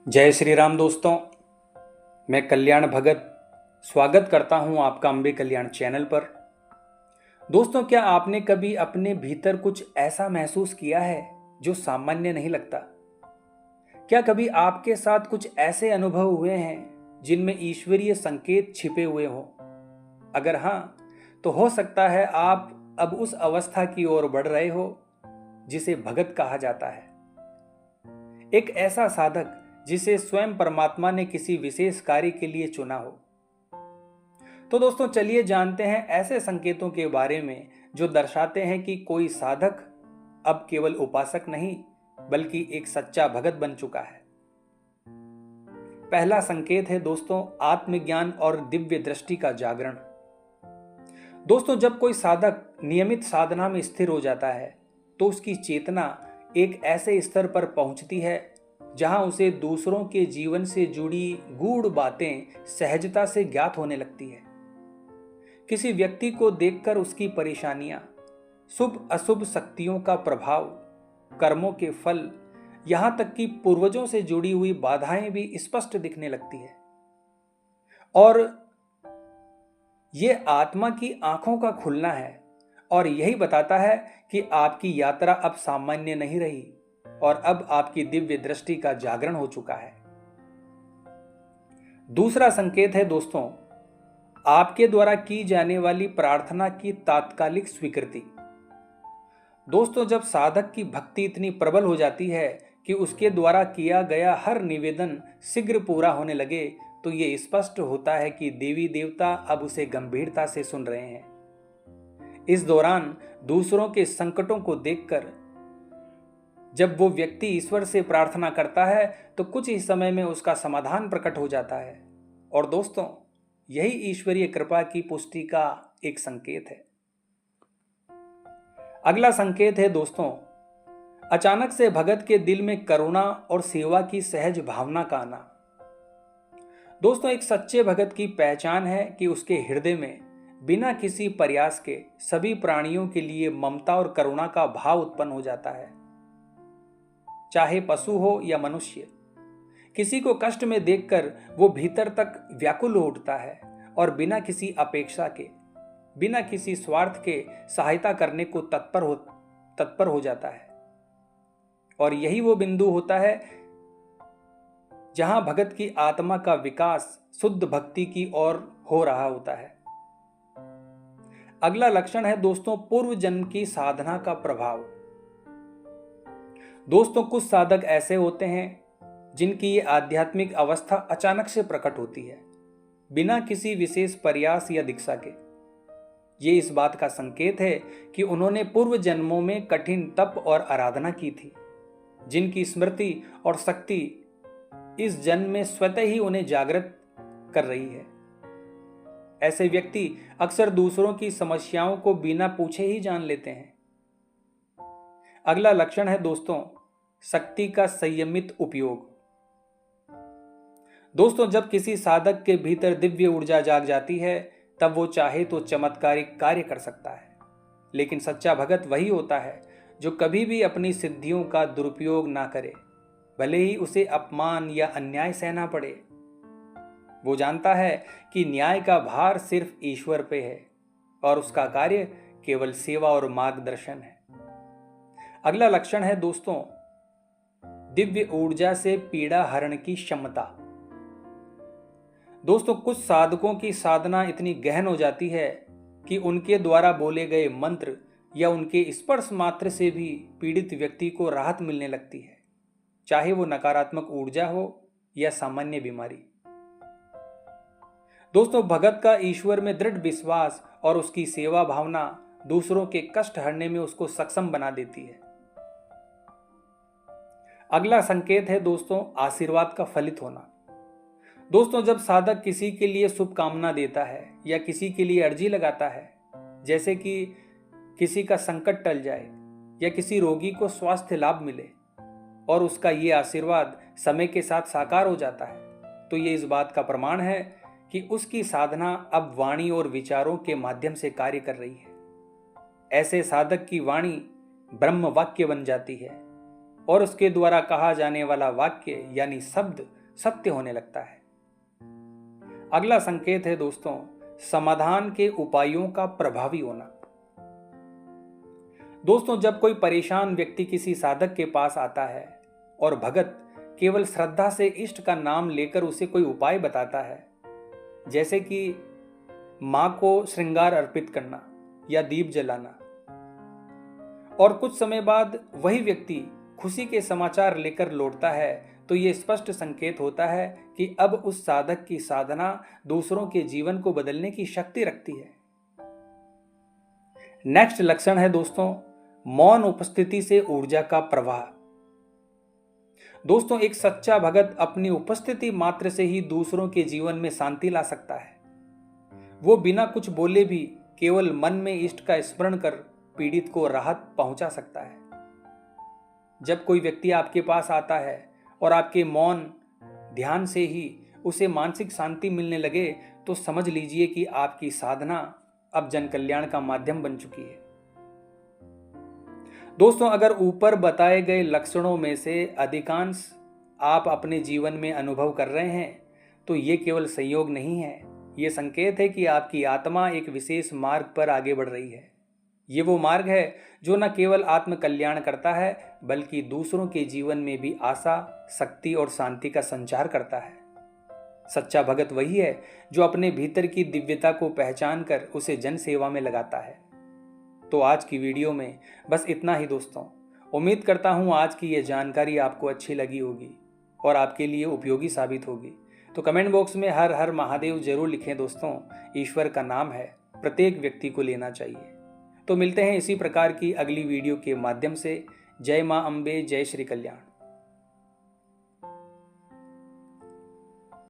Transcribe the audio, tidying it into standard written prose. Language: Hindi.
जय श्री राम दोस्तों। मैं कल्याण भगत स्वागत करता हूं आपका अम्बे कल्याण चैनल पर। दोस्तों, क्या आपने कभी अपने भीतर कुछ ऐसा महसूस किया है जो सामान्य नहीं लगता? क्या कभी आपके साथ कुछ ऐसे अनुभव हुए हैं जिनमें ईश्वरीय संकेत छिपे हुए हों? अगर हां, तो हो सकता है आप अब उस अवस्था की ओर बढ़ रहे हो जिसे भगत कहा जाता है। एक ऐसा साधक जिसे स्वयं परमात्मा ने किसी विशेष कार्य के लिए चुना हो। तो दोस्तों, चलिए जानते हैं ऐसे संकेतों के बारे में जो दर्शाते हैं कि कोई साधक अब केवल उपासक नहीं बल्कि एक सच्चा भगत बन चुका है। पहला संकेत है दोस्तों, आत्मज्ञान और दिव्य दृष्टि का जागरण। दोस्तों, जब कोई साधक नियमित साधना में स्थिर हो जाता है तो उसकी चेतना एक ऐसे स्तर पर पहुंचती है जहां उसे दूसरों के जीवन से जुड़ी गूढ़ बातें सहजता से ज्ञात होने लगती है। किसी व्यक्ति को देखकर उसकी परेशानियां, शुभ अशुभ शक्तियों का प्रभाव, कर्मों के फल, यहां तक कि पूर्वजों से जुड़ी हुई बाधाएं भी स्पष्ट दिखने लगती है। और ये आत्मा की आंखों का खुलना है और यही बताता है कि आपकी यात्रा अब सामान्य नहीं रही और अब आपकी दिव्य दृष्टि का जागरण हो चुका है। दूसरा संकेत है दोस्तों, आपके द्वारा की जाने वाली प्रार्थना की तात्कालिक स्वीकृति। दोस्तों, जब साधक की भक्ति इतनी प्रबल हो जाती है कि उसके द्वारा किया गया हर निवेदन शीघ्र पूरा होने लगे, तो ये स्पष्ट होता है कि देवी देवता अब उसे गंभीरता से सुन रहे हैं। इस दौरान दूसरों के संकटों को देखकर जब वो व्यक्ति ईश्वर से प्रार्थना करता है तो कुछ ही समय में उसका समाधान प्रकट हो जाता है। और दोस्तों, यही ईश्वरीय कृपा की पुष्टि का एक संकेत है। अगला संकेत है दोस्तों, अचानक से भगत के दिल में करुणा और सेवा की सहज भावना का आना। दोस्तों, एक सच्चे भगत की पहचान है कि उसके हृदय में बिना किसी प्रयास के सभी प्राणियों के लिए ममता और करुणा का भाव उत्पन्न हो जाता है। चाहे पशु हो या मनुष्य, किसी को कष्ट में देखकर वो भीतर तक व्याकुल हो उठता है और बिना किसी अपेक्षा के, बिना किसी स्वार्थ के सहायता करने को तत्पर हो जाता है। और यही वो बिंदु होता है जहां भगत की आत्मा का विकास शुद्ध भक्ति की ओर हो रहा होता है। अगला लक्षण है दोस्तों, पूर्व जन्म की साधना का प्रभाव। दोस्तों, कुछ साधक ऐसे होते हैं जिनकी ये आध्यात्मिक अवस्था अचानक से प्रकट होती है, बिना किसी विशेष प्रयास या दीक्षा के। ये इस बात का संकेत है कि उन्होंने पूर्व जन्मों में कठिन तप और आराधना की थी, जिनकी स्मृति और शक्ति इस जन्म में स्वतः ही उन्हें जागृत कर रही है। ऐसे व्यक्ति अक्सर दूसरों की समस्याओं को बिना पूछे ही जान लेते हैं। अगला लक्षण है दोस्तों, शक्ति का संयमित उपयोग। दोस्तों, जब किसी साधक के भीतर दिव्य ऊर्जा जाग जाती है तब वो चाहे तो चमत्कारिक कार्य कर सकता है। लेकिन सच्चा भगत वही होता है जो कभी भी अपनी सिद्धियों का दुरुपयोग ना करे, भले ही उसे अपमान या अन्याय सहना पड़े। वो जानता है कि न्याय का भार सिर्फ ईश्वर पे है और उसका कार्य केवल सेवा और मार्गदर्शन है। अगला लक्षण है दोस्तों, दिव्य ऊर्जा से पीड़ा हरण की क्षमता। दोस्तों, कुछ साधकों की साधना इतनी गहन हो जाती है कि उनके द्वारा बोले गए मंत्र या उनके स्पर्श मात्र से भी पीड़ित व्यक्ति को राहत मिलने लगती है, चाहे वो नकारात्मक ऊर्जा हो या सामान्य बीमारी। दोस्तों, भगत का ईश्वर में दृढ़ विश्वास और उसकी सेवा भावना दूसरों के कष्ट हरने में उसको सक्षम बना देती है। अगला संकेत है दोस्तों, आशीर्वाद का फलित होना। दोस्तों, जब साधक किसी के लिए शुभकामना देता है या किसी के लिए अर्जी लगाता है, जैसे कि किसी का संकट टल जाए या किसी रोगी को स्वास्थ्य लाभ मिले, और उसका ये आशीर्वाद समय के साथ साकार हो जाता है, तो ये इस बात का प्रमाण है कि उसकी साधना अब वाणी और विचारों के माध्यम से कार्य कर रही है। ऐसे साधक की वाणी ब्रह्म वाक्य बन जाती है और उसके द्वारा कहा जाने वाला वाक्य यानी शब्द सत्य होने लगता है। अगला संकेत है दोस्तों, समाधान के उपायों का प्रभावी होना। दोस्तों, जब कोई परेशान व्यक्ति किसी साधक के पास आता है और भगत केवल श्रद्धा से इष्ट का नाम लेकर उसे कोई उपाय बताता है, जैसे कि मां को श्रृंगार अर्पित करना या दीप जलाना, और कुछ समय बाद वही व्यक्ति खुशी के समाचार लेकर लौटता है, तो यह स्पष्ट संकेत होता है कि अब उस साधक की साधना दूसरों के जीवन को बदलने की शक्ति रखती है। नेक्स्ट लक्षण है दोस्तों, मौन उपस्थिति से ऊर्जा का प्रवाह। दोस्तों, एक सच्चा भगत अपनी उपस्थिति मात्र से ही दूसरों के जीवन में शांति ला सकता है। वो बिना कुछ बोले भी केवल मन में इष्ट का स्मरण कर पीड़ित को राहत पहुंचा सकता है। जब कोई व्यक्ति आपके पास आता है और आपके मौन ध्यान से ही उसे मानसिक शांति मिलने लगे, तो समझ लीजिए कि आपकी साधना अब जन कल्याण का माध्यम बन चुकी है। दोस्तों, अगर ऊपर बताए गए लक्षणों में से अधिकांश आप अपने जीवन में अनुभव कर रहे हैं, तो ये केवल संयोग नहीं है, ये संकेत है कि आपकी आत्मा एक विशेष मार्ग पर आगे बढ़ रही है। ये वो मार्ग है जो न केवल आत्म कल्याण करता है, बल्कि दूसरों के जीवन में भी आशा, शक्ति और शांति का संचार करता है। सच्चा भगत वही है जो अपने भीतर की दिव्यता को पहचान कर उसे जन सेवा में लगाता है। तो आज की वीडियो में बस इतना ही दोस्तों। उम्मीद करता हूँ आज की ये जानकारी आपको अच्छी लगी होगी और आपके लिए उपयोगी साबित होगी। तो कमेंट बॉक्स में हर हर महादेव जरूर लिखें दोस्तों। ईश्वर का नाम है, प्रत्येक व्यक्ति को लेना चाहिए। तो मिलते हैं इसी प्रकार की अगली वीडियो के माध्यम से। जय मां अम्बे, जय श्री कल्याण।